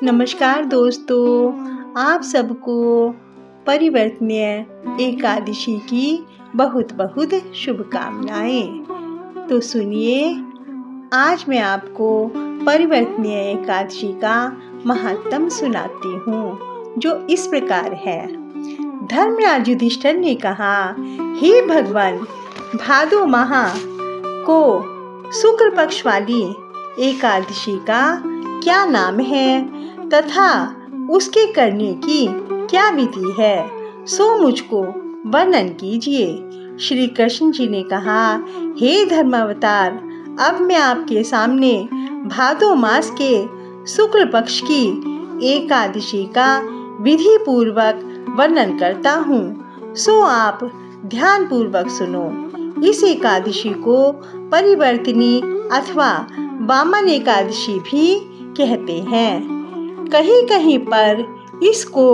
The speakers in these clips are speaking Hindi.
नमस्कार दोस्तों, आप सबको परिवर्तनीय एकादशी की बहुत बहुत शुभकामनाएं। तो सुनिए, आज मैं आपको परिवर्तनीय एकादशी का महत्व सुनाती हूँ, जो इस प्रकार है। धर्मराज युधिष्ठिर ने कहा, हे भगवान, भादो माह को शुक्ल पक्ष वाली एकादशी का क्या नाम है तथा उसके करने की क्या विधि है, सो मुझको वर्णन कीजिए। श्री कृष्ण जी ने कहा, हे धर्मावतार, अब मैं आपके सामने भादो मास के शुक्ल पक्ष की एकादशी का विधि पूर्वक वर्णन करता हूँ, सो आप ध्यान पूर्वक सुनो। इस एकादशी को परिवर्तिनी अथवा वामन एकादशी भी कहते हैं। कहीं कहीं पर इसको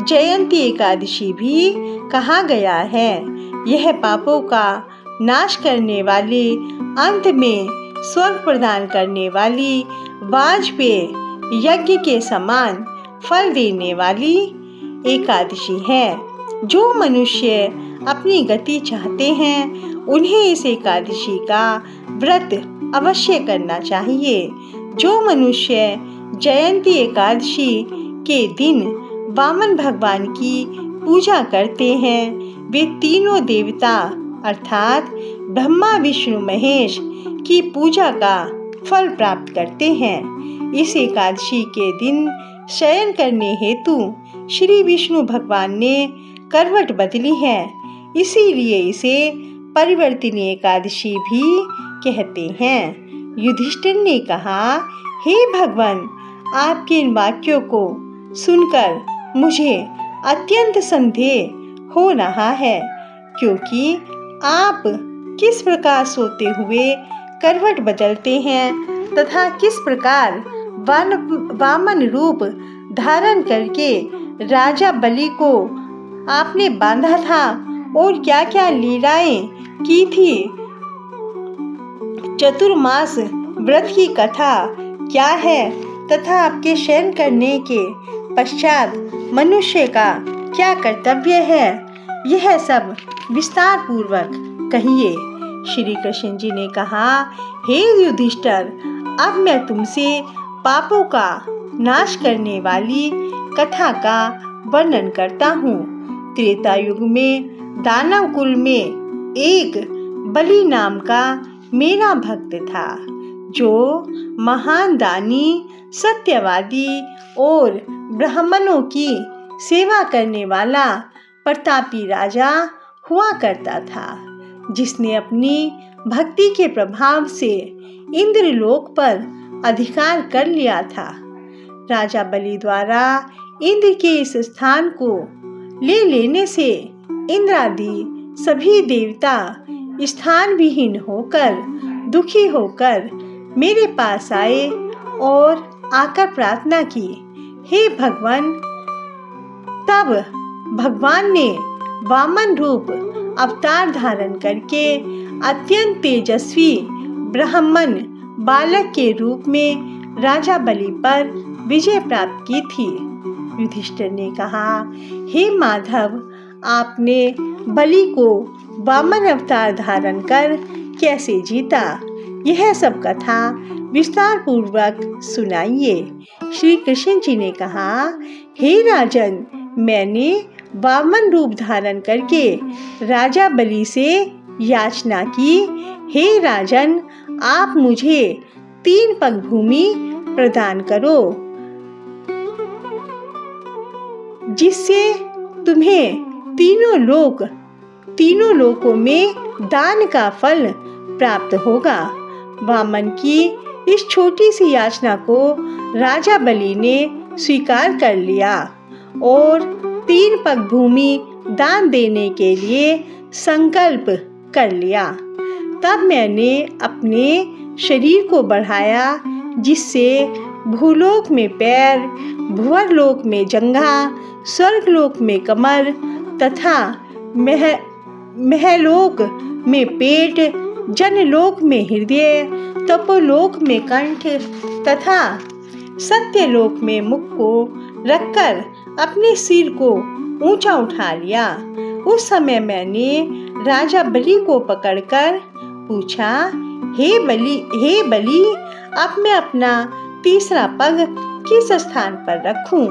जयंती एकादशी भी कहा गया है। यह पापों का नाश करने वाली, अंत में स्वर्ग प्रदान करने वाली, वाजपेय यज्ञ के समान फल देने वाली एकादशी है। जो मनुष्य अपनी गति चाहते हैं, उन्हें इस एकादशी का व्रत अवश्य करना चाहिए। जो मनुष्य जयंती एकादशी के दिन वामन भगवान की पूजा करते हैं, वे तीनों देवता अर्थात ब्रह्मा, विष्णु, महेश की पूजा का फल प्राप्त करते हैं। इस एकादशी के दिन शयन करने हेतु श्री विष्णु भगवान ने करवट बदली है, इसीलिए इसे परिवर्तिनी एकादशी भी कहते हैं। युधिष्ठिर ने कहा, हे भगवान, आपके इन वाक्यों को सुनकर मुझे अत्यंत संदेह हो रहा है, क्योंकि आप किस प्रकार सोते हुए करवट बदलते हैं तथा किस प्रकार वामन रूप धारण करके राजा बलि को आपने बांधा था और क्या क्या लीलाएं की थी। चतुर्मास व्रत की कथा क्या है तथा आपके शयन करने के पश्चात मनुष्य का क्या कर्तव्य है, यह सब विस्तार पूर्वक कहिए। श्री कृष्ण जी ने कहा, हे युधिष्ठिर, अब मैं तुमसे पापों का नाश करने वाली कथा का वर्णन करता हूँ। त्रेता युग में दानव कुल में एक बलि नाम का मेरा भक्त था, जो महान दानी, सत्यवादी और ब्राह्मणों की सेवा करने वाला प्रतापी राजा हुआ करता था, जिसने अपनी भक्ति के प्रभाव से इंद्रलोक पर अधिकार कर लिया था। राजा बलि द्वारा इंद्र के इस स्थान को ले लेने से इंद्रादि सभी देवता स्थान विहीन होकर, दुखी होकर मेरे पास आए और आकर प्रार्थना की, हे भगवान। तब भगवान ने वामन रूप अवतार धारण करके अत्यंत तेजस्वी ब्राह्मण बालक के रूप में राजा बलि पर विजय प्राप्त की थी। युधिष्ठिर ने कहा, हे माधव, आपने बलि को वामन अवतार धारण कर कैसे जीता, यह सब कथा विस्तार पूर्वक सुनाइए। श्री कृष्ण जी ने कहा, हे राजन, मैंने वामन रूप धारण करके राजा बलि से याचना की, हे राजन, आप मुझे 3 पग भूमि प्रदान करो, जिससे तुम्हें तीनों लोकों में दान का फल प्राप्त होगा। वामन की इस छोटी सी याचना को राजा बलि ने स्वीकार कर लिया और 3 पग भूमि दान देने के लिए संकल्प कर लिया। तब मैंने अपने शरीर को बढ़ाया, जिससे भूलोक में पैर, भुवरलोक में जंघा, स्वर्गलोक में कमर तथा महलोक में पेट, जनलोक में हृदय, तपोलोक में कंठ तथा सत्यलोक में मुख को रखकर अपने सिर को ऊंचा उठा लिया। उस समय मैंने राजा बलि को पकड़कर पूछा, हे बलि, अब मैं अपना तीसरा पग किस स्थान पर रखूं?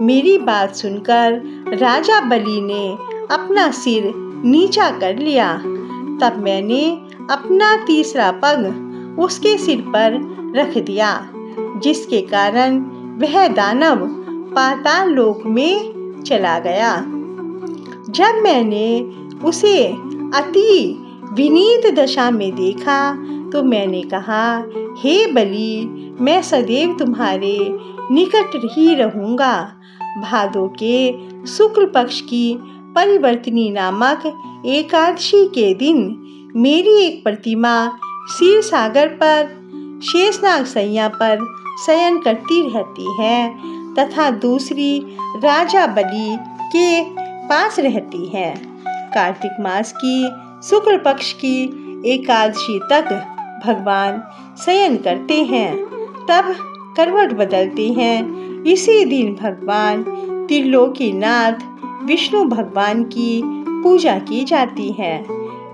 मेरी बात सुनकर राजा बलि ने अपना सिर नीचा कर लिया। तब मैंने अपना तीसरा पग उसके सिर पर रख दिया, जिसके कारण वह दानव पाताल लोक में चला गया। जब मैंने उसे अति विनीत दशा में देखा तो मैंने कहा, हे बलि, मैं सदैव तुम्हारे निकट ही रहूंगा। भादों के शुक्ल पक्ष की परिवर्तनी नामक एकादशी के दिन मेरी एक प्रतिमा क्षीर सागर पर शेषनाग सैया पर शयन करती रहती है तथा दूसरी राजा बलि के पास रहती है। कार्तिक मास की शुक्ल पक्ष की एकादशी तक भगवान शयन करते हैं, तब करवट बदलते हैं। इसी दिन भगवान त्रिलोकीनाथ विष्णु भगवान की पूजा की जाती है।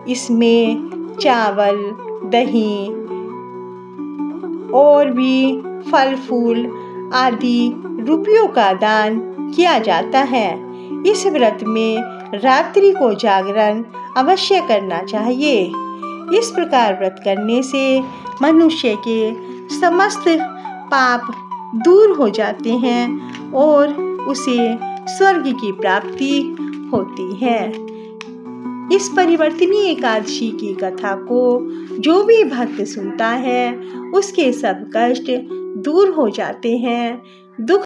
इसमें चावल, दही और भी फल फूल आदि रुपयों का दान किया जाता है। इस व्रत में रात्रि को जागरण अवश्य करना चाहिए। इस प्रकार व्रत करने से मनुष्य के समस्त पाप दूर हो जाते हैं और उसे स्वर्ग की प्राप्ति होती है। इस परिवर्तनीय एकादशी की कथा को जो भी भक्त सुनता है उसके सब कष्ट दूर हो जाते हैं, दुख